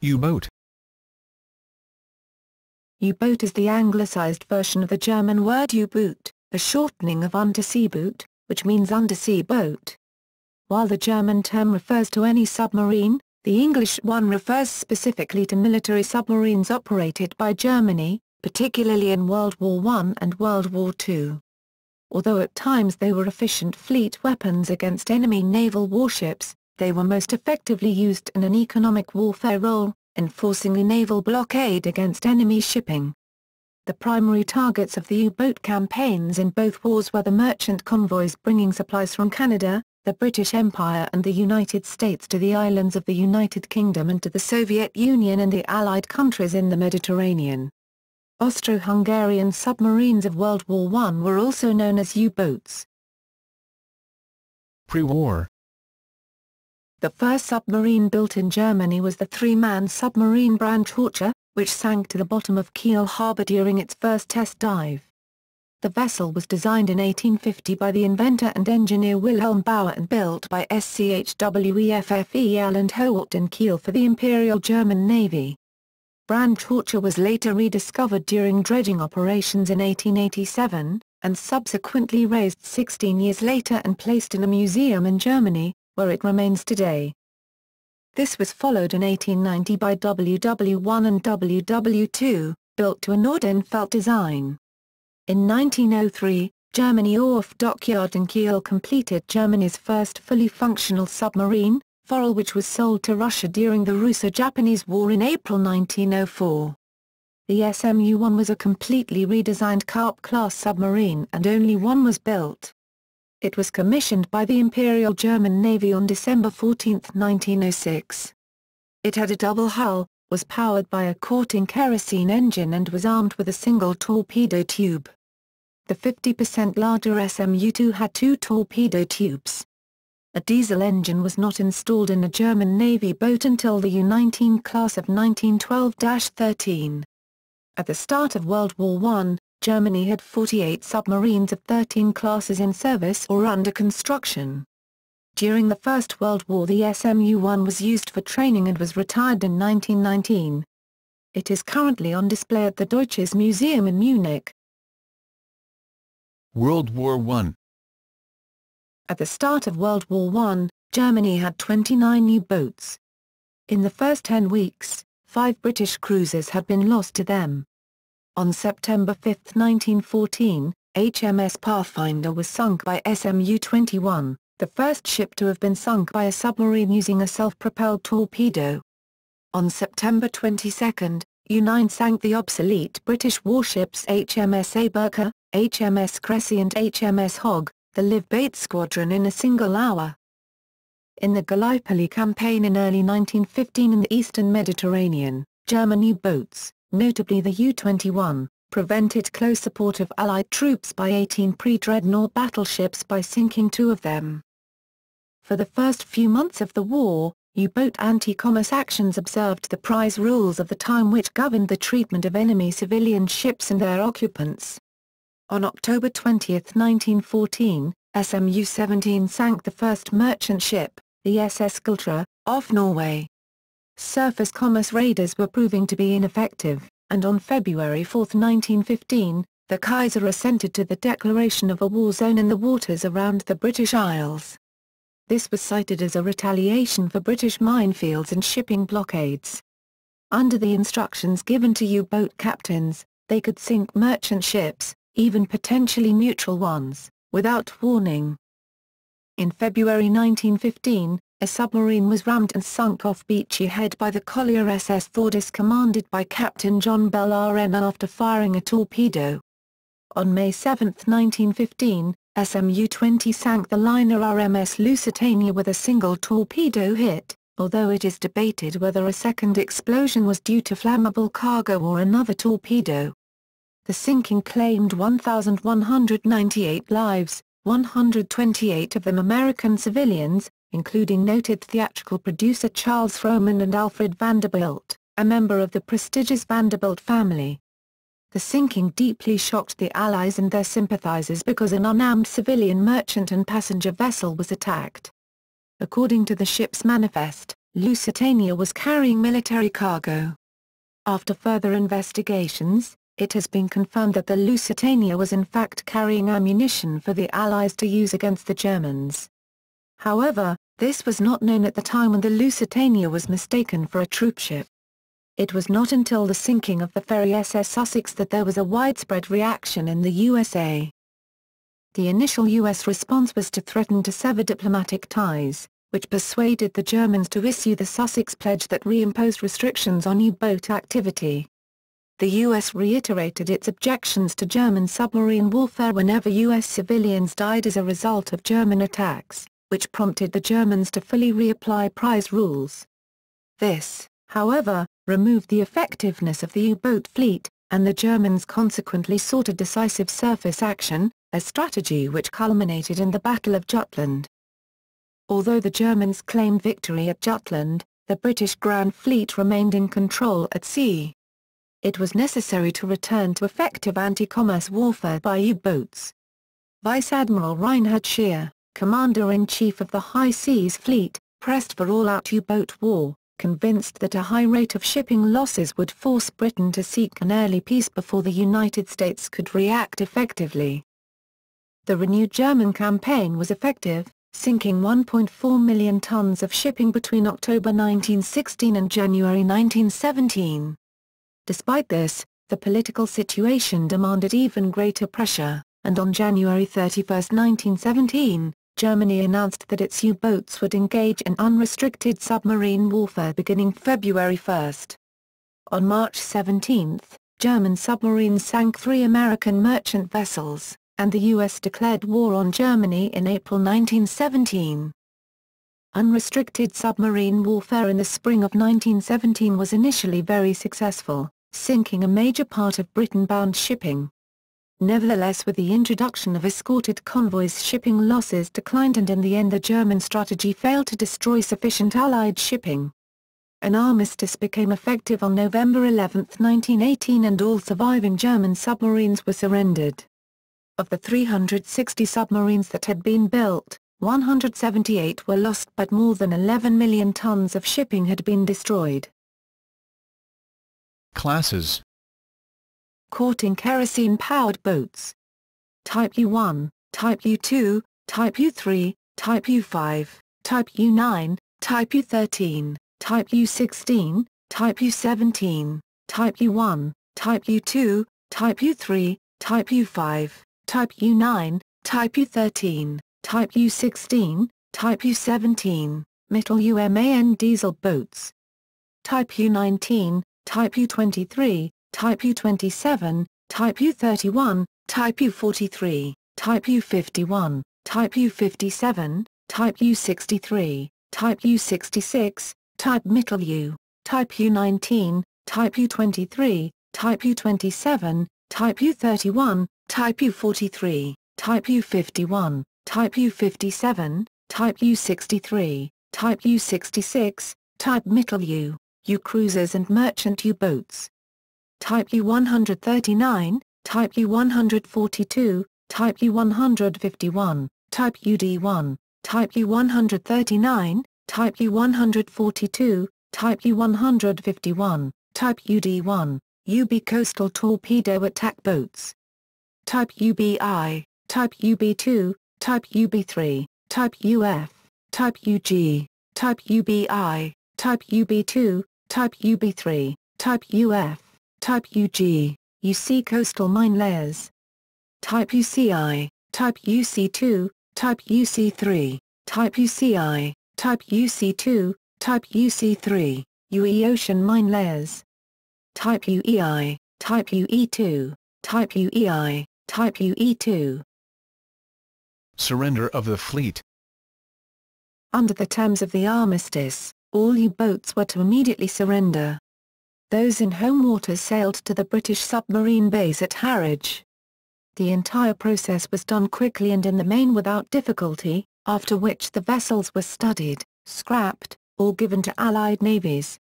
U-boat. U-boat is the anglicized version of the German word U-boot, a shortening of Unterseeboot, which means undersea boat. While the German term refers to any submarine, the English one refers specifically to military submarines operated by Germany, particularly in World War I and World War II. Although at times they were efficient fleet weapons against enemy naval warships, they were most effectively used in an economic warfare role, enforcing a naval blockade against enemy shipping. The primary targets of the U-boat campaigns in both wars were the merchant convoys bringing supplies from Canada, the British Empire and the United States to the islands of the United Kingdom and to the Soviet Union and the Allied countries in the Mediterranean. Austro-Hungarian submarines of World War I were also known as U-boats. Pre-war. The first submarine built in Germany was the three-man submarine Brandtorcher, which sank to the bottom of Kiel harbor during its first test dive. The vessel was designed in 1850 by the inventor and engineer Wilhelm Bauer and built by SCHWEFFEL and Holt in Kiel for the Imperial German Navy. Brandtorcher was later rediscovered during dredging operations in 1887, and subsequently raised 16 years later and placed in a museum in Germany, where it remains today. This was followed in 1890 by WW1 and WW2, built to a Nordenfeldt design. In 1903, Germany Orff Dockyard in Kiel completed Germany's first fully functional submarine, Forel, which was sold to Russia during the Russo-Japanese War in April 1904. The SMU-1 was a completely redesigned Karp-class submarine and only one was built. It was commissioned by the Imperial German Navy on December 14, 1906. It had a double hull, was powered by a Korting kerosene engine and was armed with a single torpedo tube. The 50% larger SMU-2 had two torpedo tubes. A diesel engine was not installed in a German Navy boat until the U-19 class of 1912-13. At the start of World War I, Germany had 48 submarines of 13 classes in service or under construction. During the First World War the SMU-1 was used for training and was retired in 1919. It is currently on display at the Deutsches Museum in Munich. World War I. At the start of World War I, Germany had 29 U-boats. In the first 10 weeks, 5 British cruisers had been lost to them. On September 5, 1914, HMS Pathfinder was sunk by SMU-21, the first ship to have been sunk by a submarine using a self-propelled torpedo. On September 22, U-9 sank the obsolete British warships HMS Abercur, HMS Cressy and HMS Hogg, the Live-Bait Squadron in a single hour. In the Gallipoli campaign in early 1915 in the eastern Mediterranean, German U-boats, notably the U-21, prevented close support of Allied troops by 18 pre-dreadnought battleships by sinking 2 of them. For the first few months of the war, U-boat anti-commerce actions observed the prize rules of the time which governed the treatment of enemy civilian ships and their occupants. On October 20, 1914, SMU-17 sank the first merchant ship, the SS Gultra, off Norway. Surface commerce raiders were proving to be ineffective, and on February 4, 1915, the Kaiser assented to the declaration of a war zone in the waters around the British Isles. This was cited as a retaliation for British minefields and shipping blockades. Under the instructions given to U-boat captains, they could sink merchant ships, even potentially neutral ones, without warning. In February 1915, a submarine was rammed and sunk off Beachy Head by the collier SS Thordis commanded by Captain John Bell RN after firing a torpedo. On May 7, 1915, SMU-20 sank the liner RMS Lusitania with a single torpedo hit, although it is debated whether a second explosion was due to flammable cargo or another torpedo. The sinking claimed 1,198 lives, 128 of them American civilians, including noted theatrical producer Charles Frohman and Alfred Vanderbilt, a member of the prestigious Vanderbilt family. The sinking deeply shocked the Allies and their sympathizers because an unarmed civilian merchant and passenger vessel was attacked. According to the ship's manifest, Lusitania was carrying military cargo. After further investigations, it has been confirmed that the Lusitania was in fact carrying ammunition for the Allies to use against the Germans. However, this was not known at the time when the Lusitania was mistaken for a troopship. It was not until the sinking of the ferry SS Sussex that there was a widespread reaction in the USA. The initial U.S. response was to threaten to sever diplomatic ties, which persuaded the Germans to issue the Sussex Pledge that reimposed restrictions on U-boat activity. The U.S. reiterated its objections to German submarine warfare whenever U.S. civilians died as a result of German attacks, which prompted the Germans to fully reapply prize rules. This, however, removed the effectiveness of the U-boat fleet, and the Germans consequently sought a decisive surface action, a strategy which culminated in the Battle of Jutland. Although the Germans claimed victory at Jutland, the British Grand Fleet remained in control at sea. It was necessary to return to effective anti-commerce warfare by U-boats. Vice Admiral Reinhard Scheer, Commander-in-Chief of the High Seas Fleet, pressed for all-out U-boat war, convinced that a high rate of shipping losses would force Britain to seek an early peace before the United States could react effectively. The renewed German campaign was effective, sinking 1.4 million tons of shipping between October 1916 and January 1917. Despite this, the political situation demanded even greater pressure, and on January 31, 1917, Germany announced that its U-boats would engage in unrestricted submarine warfare beginning February 1. On March 17, German submarines sank 3 American merchant vessels, and the U.S. declared war on Germany in April 1917. Unrestricted submarine warfare in the spring of 1917 was initially very successful, sinking a major part of Britain-bound shipping. Nevertheless, with the introduction of escorted convoys, shipping losses declined, and in the end the German strategy failed to destroy sufficient Allied shipping. An armistice became effective on November 11, 1918, and all surviving German submarines were surrendered. Of the 360 submarines that had been built, 178 were lost, but more than 11 million tons of shipping had been destroyed. Classes. Courting kerosene-powered boats. Type U1, Type U2, Type U3, Type U5, Type U9, Type U13, Type U16, Type U17, Type U1, Type U2, Type U3, Type U5, Type U9, Type U13, Type U16, Type U17, Mittel UMAN diesel boats. Type U19, Type U23, Type U27, Type U31, Type U43, Type U51, Type U57, Type U63, Type U66, Type Mittel U, Type U19, Type U23, Type U27, Type U31, Type U43, Type U51, Type U57, Type U63, Type U66, Type Mittel U, U-cruisers and merchant U-boats. Type U-139, Type U-142, Type U-151, Type UD-1, Type U-139, Type U-142, Type U-151, Type UD-1, UB coastal torpedo attack boats. Type UBI, Type UB2, Type UB3, Type UF, Type UG, Type UBI, Type UB2, Type UB3, Type UF, Type UG, UC coastal mine layers. Type UCI, Type UC2, Type UC3, Type UCI, Type UC2, Type UC3, UE ocean mine layers. Type UEI, Type UE2, Type UEI, Type UE2. Surrender of the fleet. Under the terms of the armistice, all U-boats were to immediately surrender. Those in home waters sailed to the British submarine base at Harwich. The entire process was done quickly and in the main without difficulty, after which the vessels were studied, scrapped, or given to Allied navies.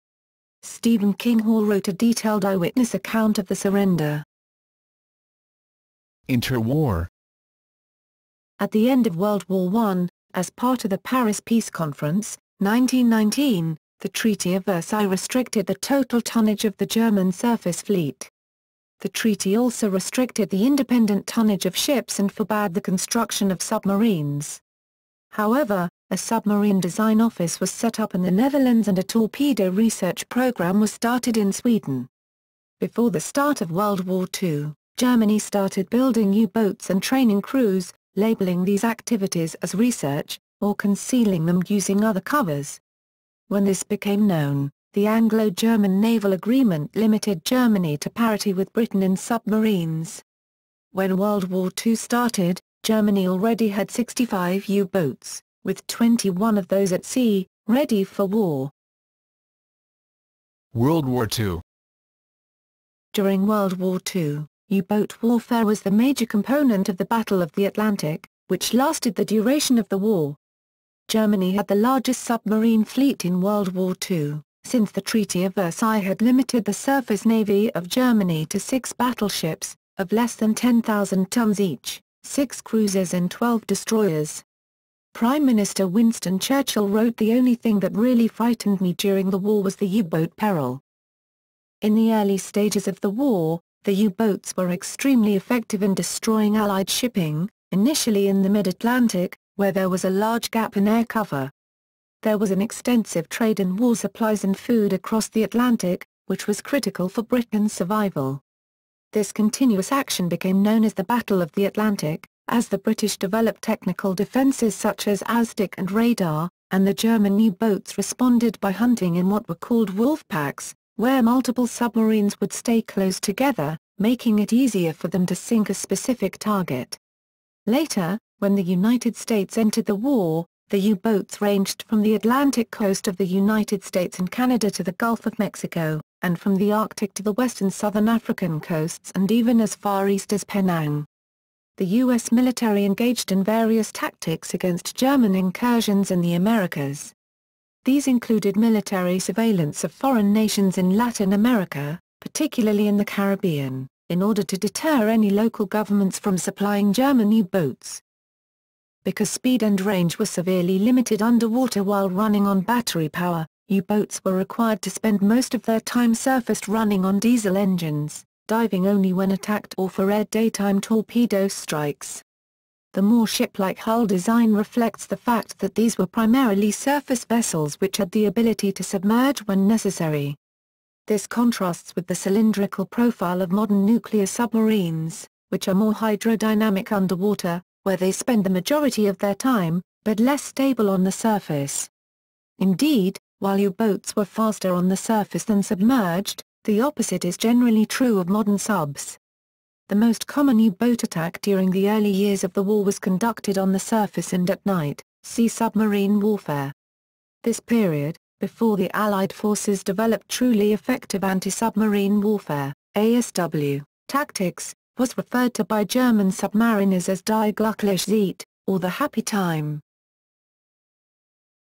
Stephen Kinghall wrote a detailed eyewitness account of the surrender. Interwar. At the end of World War I, as part of the Paris Peace Conference, 1919, The Treaty of Versailles restricted the total tonnage of the German surface fleet. The treaty also restricted the independent tonnage of ships and forbade the construction of submarines. However, a submarine design office was set up in the Netherlands and a torpedo research program was started in Sweden. Before the start of World War II, Germany started building U-boats and training crews, labeling these activities as research, or concealing them using other covers. When this became known, the Anglo-German naval agreement limited Germany to parity with Britain in submarines. When World War II started, Germany already had 65 U-boats, with 21 of those at sea, ready for war. World War II. During World War II, U-boat warfare was the major component of the Battle of the Atlantic, which lasted the duration of the war. Germany had the largest submarine fleet in World War II, since the Treaty of Versailles had limited the surface navy of Germany to 6 battleships, of less than 10,000 tons each, 6 cruisers and 12 destroyers. Prime Minister Winston Churchill wrote, "The only thing that really frightened me during the war was the U-boat peril." In the early stages of the war, the U-boats were extremely effective in destroying Allied shipping, initially in the mid-Atlantic, where there was a large gap in air cover. There was an extensive trade in war supplies and food across the Atlantic, which was critical for Britain's survival. This continuous action became known as the Battle of the Atlantic, as the British developed technical defences such as ASDIC and radar, and the German U-boats responded by hunting in what were called wolf packs, where multiple submarines would stay close together, making it easier for them to sink a specific target. Later, when the United States entered the war, the U-boats ranged from the Atlantic coast of the United States and Canada to the Gulf of Mexico, and from the Arctic to the west and southern African coasts and even as far east as Penang. The U.S. military engaged in various tactics against German incursions in the Americas. These included military surveillance of foreign nations in Latin America, particularly in the Caribbean, in order to deter any local governments from supplying German U-boats. Because speed and range were severely limited underwater while running on battery power, U-boats were required to spend most of their time surfaced running on diesel engines, diving only when attacked or for rare daytime torpedo strikes. The more ship-like hull design reflects the fact that these were primarily surface vessels which had the ability to submerge when necessary. This contrasts with the cylindrical profile of modern nuclear submarines, which are more hydrodynamic underwater, where they spend the majority of their time, but less stable on the surface. Indeed, while U-boats were faster on the surface than submerged, the opposite is generally true of modern subs. The most common U-boat attack during the early years of the war was conducted on the surface and at night, see submarine warfare. This period, before the Allied forces developed truly effective anti-submarine warfare, ASW, tactics, was referred to by German submariners as Die glückliche Zeit, or the happy time.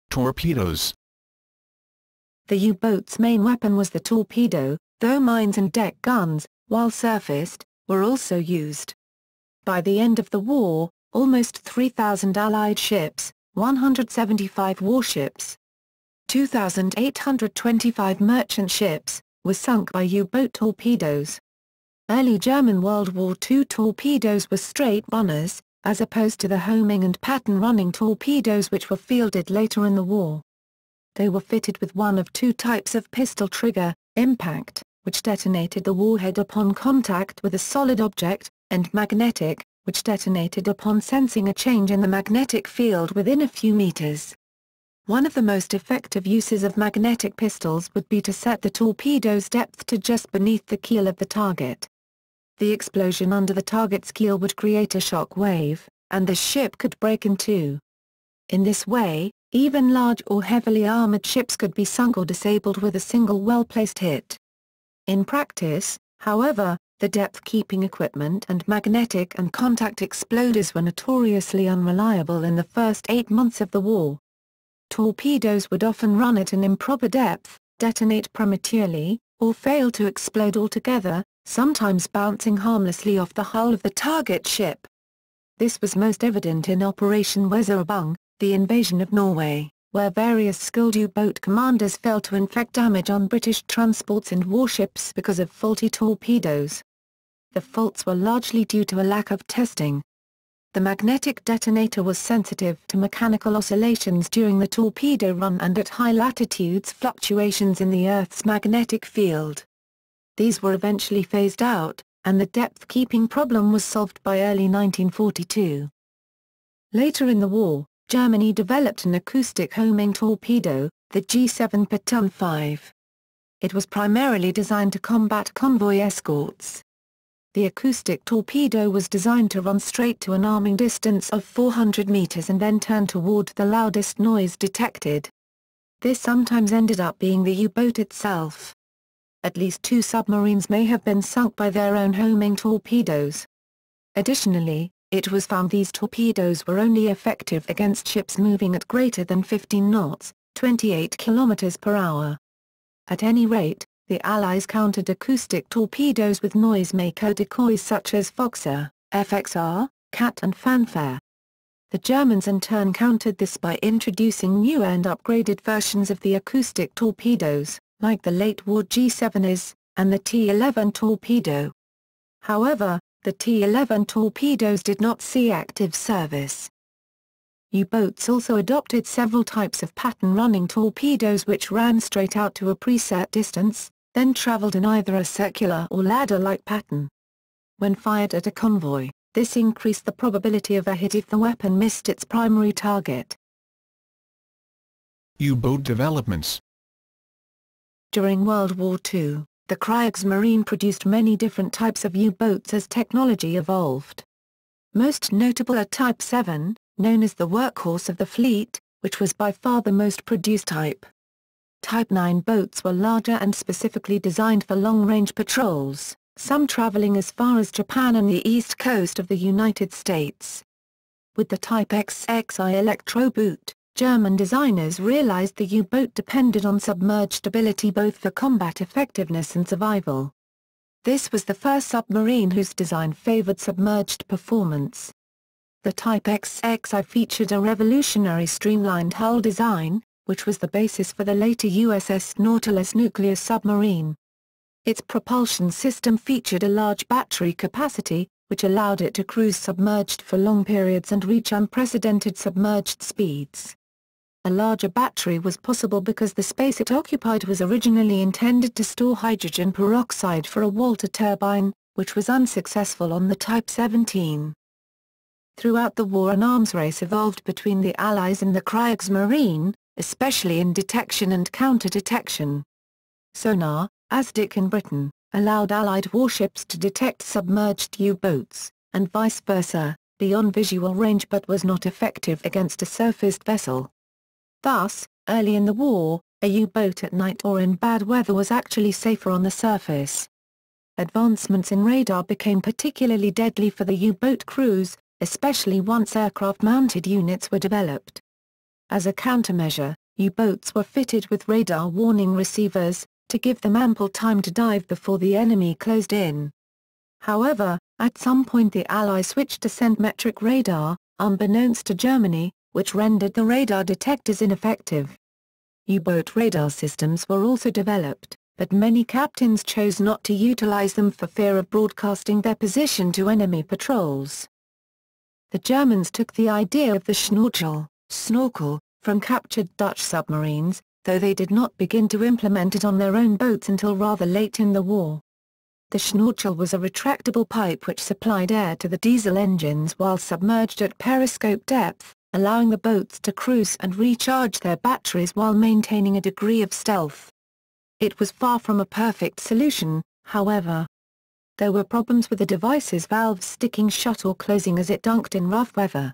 Torpedoes. The U-boat's main weapon was the torpedo, though mines and deck guns, while surfaced, were also used. By the end of the war, almost 3,000 Allied ships, 175 warships, 2,825 merchant ships, were sunk by U-boat torpedoes. Early German World War II torpedoes were straight runners, as opposed to the homing and pattern running torpedoes which were fielded later in the war. They were fitted with one of 2 types of pistol trigger, impact, which detonated the warhead upon contact with a solid object, and magnetic, which detonated upon sensing a change in the magnetic field within a few meters. One of the most effective uses of magnetic pistols would be to set the torpedo's depth to just beneath the keel of the target. The explosion under the target's keel would create a shock wave, and the ship could break in two. In this way, even large or heavily armored ships could be sunk or disabled with a single well-placed hit. In practice, however, the depth-keeping equipment and magnetic and contact exploders were notoriously unreliable in the first 8 months of the war. Torpedoes would often run at an improper depth, detonate prematurely, or fail to explode altogether, sometimes bouncing harmlessly off the hull of the target ship. This was most evident in Operation Weserübung, the invasion of Norway, where various skilled U-boat commanders failed to inflict damage on British transports and warships because of faulty torpedoes. The faults were largely due to a lack of testing. The magnetic detonator was sensitive to mechanical oscillations during the torpedo run and at high latitudes fluctuations in the Earth's magnetic field. These were eventually phased out, and the depth-keeping problem was solved by early 1942. Later in the war, Germany developed an acoustic homing torpedo, the G7 Patton 5. It was primarily designed to combat convoy escorts. The acoustic torpedo was designed to run straight to an arming distance of 400 meters and then turn toward the loudest noise detected. This sometimes ended up being the U-boat itself. At least 2 submarines may have been sunk by their own homing torpedoes. Additionally, it was found these torpedoes were only effective against ships moving at greater than 15 knots, 28 km per hour. At any rate, the Allies countered acoustic torpedoes with noisemaker decoys such as Foxer, FXR, Cat and Fanfare. The Germans in turn countered this by introducing newer and upgraded versions of the acoustic torpedoes, like the late-war G7s, and the T-11 torpedo. However, the T-11 torpedoes did not see active service. U-boats also adopted several types of pattern-running torpedoes which ran straight out to a preset distance, then traveled in either a circular or ladder-like pattern. When fired at a convoy, this increased the probability of a hit if the weapon missed its primary target. U-boat developments. During World War II, the Kriegsmarine produced many different types of U-boats as technology evolved. Most notable are Type 7, known as the workhorse of the fleet, which was by far the most produced type. Type 9 boats were larger and specifically designed for long-range patrols, some traveling as far as Japan and the east coast of the United States. With the Type XXI electroboot, German designers realized the U-boat depended on submerged ability both for combat effectiveness and survival. This was the first submarine whose design favored submerged performance. The Type XXI featured a revolutionary streamlined hull design, which was the basis for the later USS Nautilus nuclear submarine. Its propulsion system featured a large battery capacity, which allowed it to cruise submerged for long periods and reach unprecedented submerged speeds. A larger battery was possible because the space it occupied was originally intended to store hydrogen peroxide for a Walter turbine, which was unsuccessful on the Type 17. Throughout the war an arms race evolved between the Allies and the Kriegsmarine, especially in detection and counter-detection. Sonar, ASDIC in Britain, allowed Allied warships to detect submerged U-boats, and vice versa, beyond visual range but was not effective against a surfaced vessel. Thus, early in the war, a U-boat at night or in bad weather was actually safer on the surface. Advancements in radar became particularly deadly for the U-boat crews, especially once aircraft-mounted units were developed. As a countermeasure, U-boats were fitted with radar warning receivers, to give them ample time to dive before the enemy closed in. However, at some point the Allies switched to centimetric radar, unbeknownst to Germany, which rendered the radar detectors ineffective. U-boat radar systems were also developed, but many captains chose not to utilize them for fear of broadcasting their position to enemy patrols. The Germans took the idea of the snorkel, from captured Dutch submarines, though they did not begin to implement it on their own boats until rather late in the war. The snorkel was a retractable pipe which supplied air to the diesel engines while submerged at periscope depth, allowing the boats to cruise and recharge their batteries while maintaining a degree of stealth. It was far from a perfect solution, however. There were problems with the device's valves sticking shut or closing as it dunked in rough weather.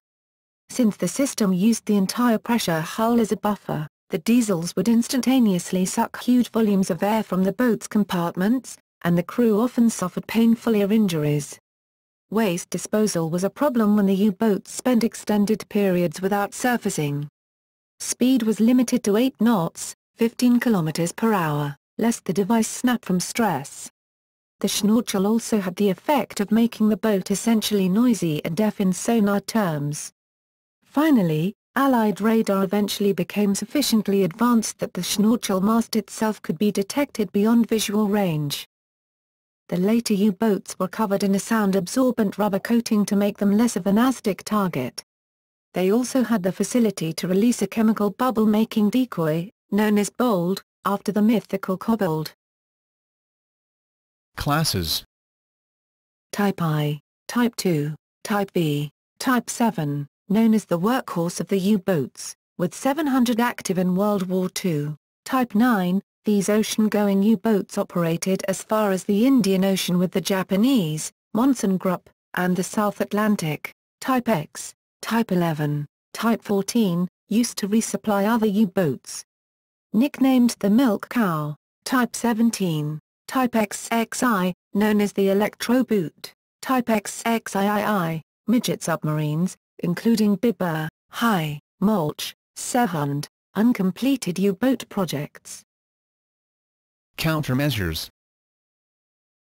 Since the system used the entire pressure hull as a buffer, the diesels would instantaneously suck huge volumes of air from the boat's compartments, and the crew often suffered painful ear injuries. Waste disposal was a problem when the U-boats spent extended periods without surfacing. Speed was limited to 8 knots, 15 km per hour, lest the device snap from stress. The snorkel also had the effect of making the boat essentially noisy and deaf in sonar terms. Finally, Allied radar eventually became sufficiently advanced that the Schnorchel mast itself could be detected beyond visual range. The later U-boats were covered in a sound-absorbent rubber coating to make them less of an ASDIC target. They also had the facility to release a chemical bubble-making decoy, known as Bold, after the mythical kobold. Classes: Type I, Type II, Type V, Type 7, known as the workhorse of the U-boats, with 700 active in World War II. Type 9, these ocean-going U-boats operated as far as the Indian Ocean with the Japanese, Monson Group, and the South Atlantic. Type X, Type 11, Type 14, used to resupply other U-boats. Nicknamed the Milk Cow, Type 17, Type XXI, known as the Electro Boot, Type XXIII, midget submarines, including Bibber, High, Mulch, Sehund, uncompleted U-boat projects. Countermeasures: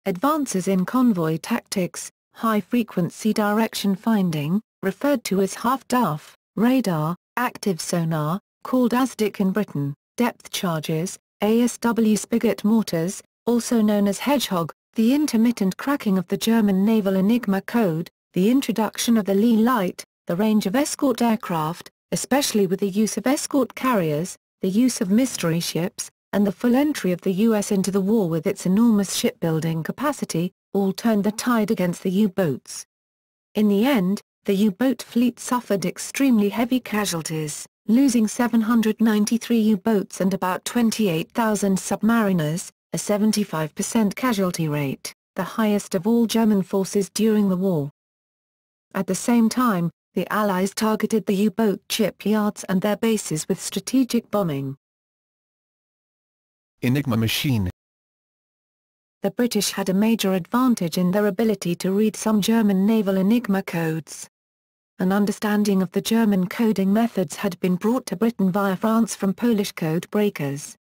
Advances in convoy tactics, high-frequency direction finding, referred to as half-duff, radar, active sonar, called ASDIC in Britain, depth charges, ASW spigot mortars, also known as Hedgehog, the intermittent cracking of the German naval Enigma code, the introduction of the Lee light, the range of escort aircraft, especially with the use of escort carriers, the use of mystery ships, and the full entry of the U.S. into the war with its enormous shipbuilding capacity, all turned the tide against the U-boats. In the end, the U-boat fleet suffered extremely heavy casualties, losing 793 U-boats and about 28,000 submariners, a 75% casualty rate, the highest of all German forces during the war. At the same time, the Allies targeted the U-boat shipyards and their bases with strategic bombing. Enigma machine. The British had a major advantage in their ability to read some German naval Enigma codes. An understanding of the German coding methods had been brought to Britain via France from Polish code breakers.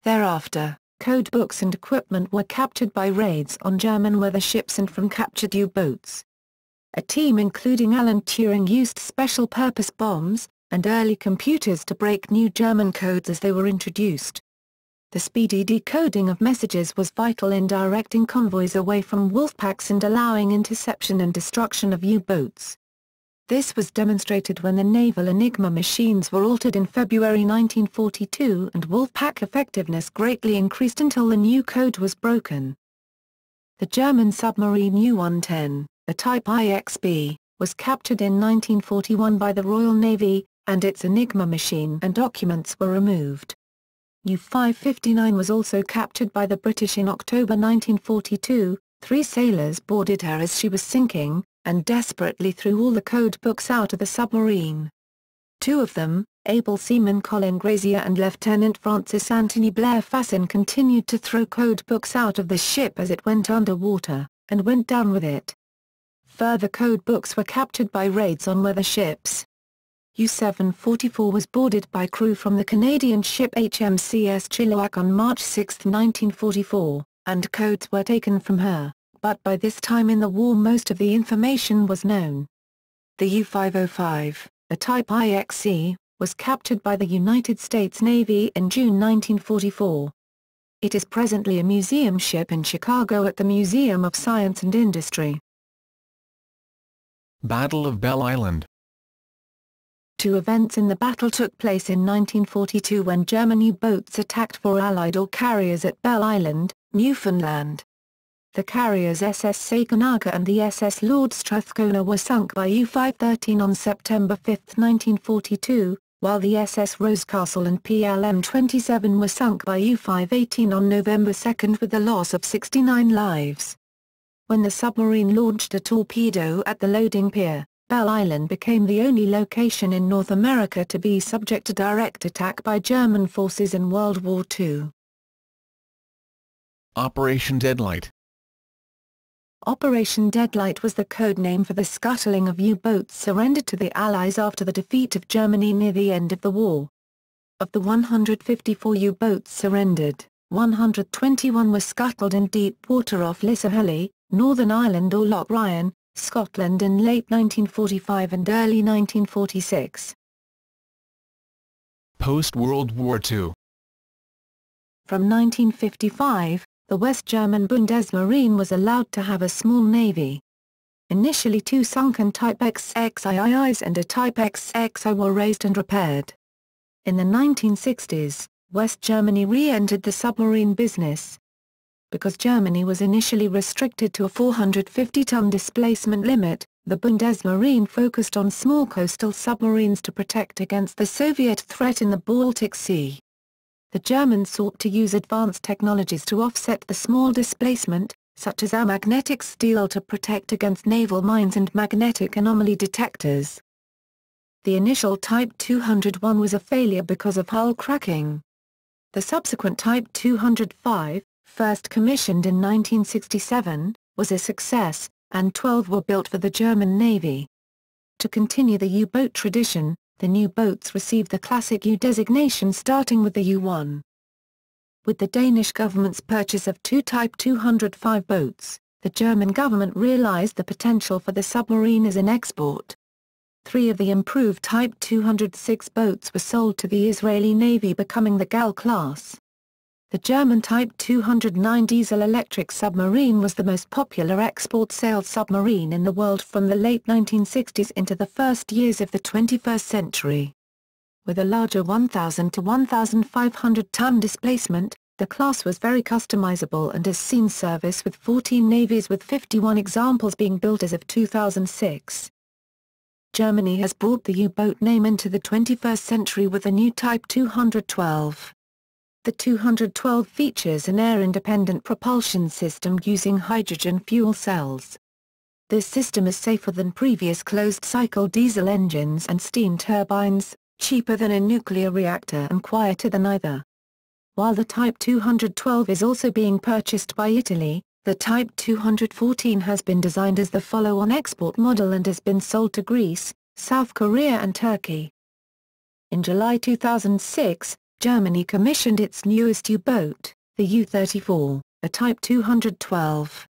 Thereafter, code books and equipment were captured by raids on German weather ships and from captured U-boats. A team including Alan Turing used special-purpose bombs, and early computers to break new German codes as they were introduced. The speedy decoding of messages was vital in directing convoys away from wolfpacks and allowing interception and destruction of U-boats. This was demonstrated when the naval Enigma machines were altered in February 1942 and wolfpack effectiveness greatly increased until the new code was broken. The German submarine U-110, a Type IXB, was captured in 1941 by the Royal Navy, and its Enigma machine and documents were removed. U-559 was also captured by the British in October 1942, 3 sailors boarded her as she was sinking, and desperately threw all the code books out of the submarine. 2 of them, able seaman Colin Grazier and Lieutenant Francis Anthony Blair Fasson, continued to throw code books out of the ship as it went underwater, and went down with it. Further code books were captured by raids on weather ships. U-744 was boarded by crew from the Canadian ship HMCS Chilliwack on March 6, 1944, and codes were taken from her, but by this time in the war most of the information was known. The U-505, a Type IXC, was captured by the United States Navy in June 1944. It is presently a museum ship in Chicago at the Museum of Science and Industry. Battle of Belle Island. 2 events in the battle took place in 1942 when German U-boats attacked 4 Allied ore carriers at Belle Island, Newfoundland. The carriers SS Saguenay and the SS Lord Strathcona were sunk by U-513 on September 5, 1942, while the SS Rosecastle and PLM-27 were sunk by U-518 on November 2 with the loss of 69 lives. When the submarine launched a torpedo at the loading pier, Belle Island became the only location in North America to be subject to direct attack by German forces in World War II. Operation Deadlight. Operation Deadlight was the code name for the scuttling of U-boats surrendered to the Allies after the defeat of Germany near the end of the war. Of the 154 U-boats surrendered, 121 were scuttled in deep water off Lissahalli, Northern Ireland or Loch Ryan, Scotland in late 1945 and early 1946. Post-World War II. From 1955, the West German Bundesmarine was allowed to have a small navy. Initially 2 sunken Type XXIIIs and a Type XXI were raised and repaired. In the 1960s, West Germany re-entered the submarine business. Because Germany was initially restricted to a 450-ton displacement limit, the Bundesmarine focused on small coastal submarines to protect against the Soviet threat in the Baltic Sea. The Germans sought to use advanced technologies to offset the small displacement, such as amagnetic steel to protect against naval mines and magnetic anomaly detectors. The initial Type 201 was a failure because of hull cracking. The subsequent Type 205, first commissioned in 1967, was a success, and 12 were built for the German Navy. To continue the U-boat tradition, the new boats received the Classic U designation starting with the U-1. With the Danish government's purchase of 2 Type 205 boats, the German government realized the potential for the submarine as an export. 3 of the improved Type 206 boats were sold to the Israeli Navy, becoming the Gal class. The German Type 209 diesel-electric submarine was the most popular export-sale submarine in the world from the late 1960s into the first years of the 21st century. With a larger 1,000 to 1,500-ton displacement, the class was very customizable and has seen service with 14 navies, with 51 examples being built as of 2006. Germany has brought the U-boat name into the 21st century with a new Type 212. The 212 features an air-independent propulsion system using hydrogen fuel cells. This system is safer than previous closed-cycle diesel engines and steam turbines, cheaper than a nuclear reactor and quieter than either. While the Type 212 is also being purchased by Italy, the Type 214 has been designed as the follow-on export model and has been sold to Greece, South Korea and Turkey. In July 2006, Germany commissioned its newest U-boat, the U-34, a Type 212.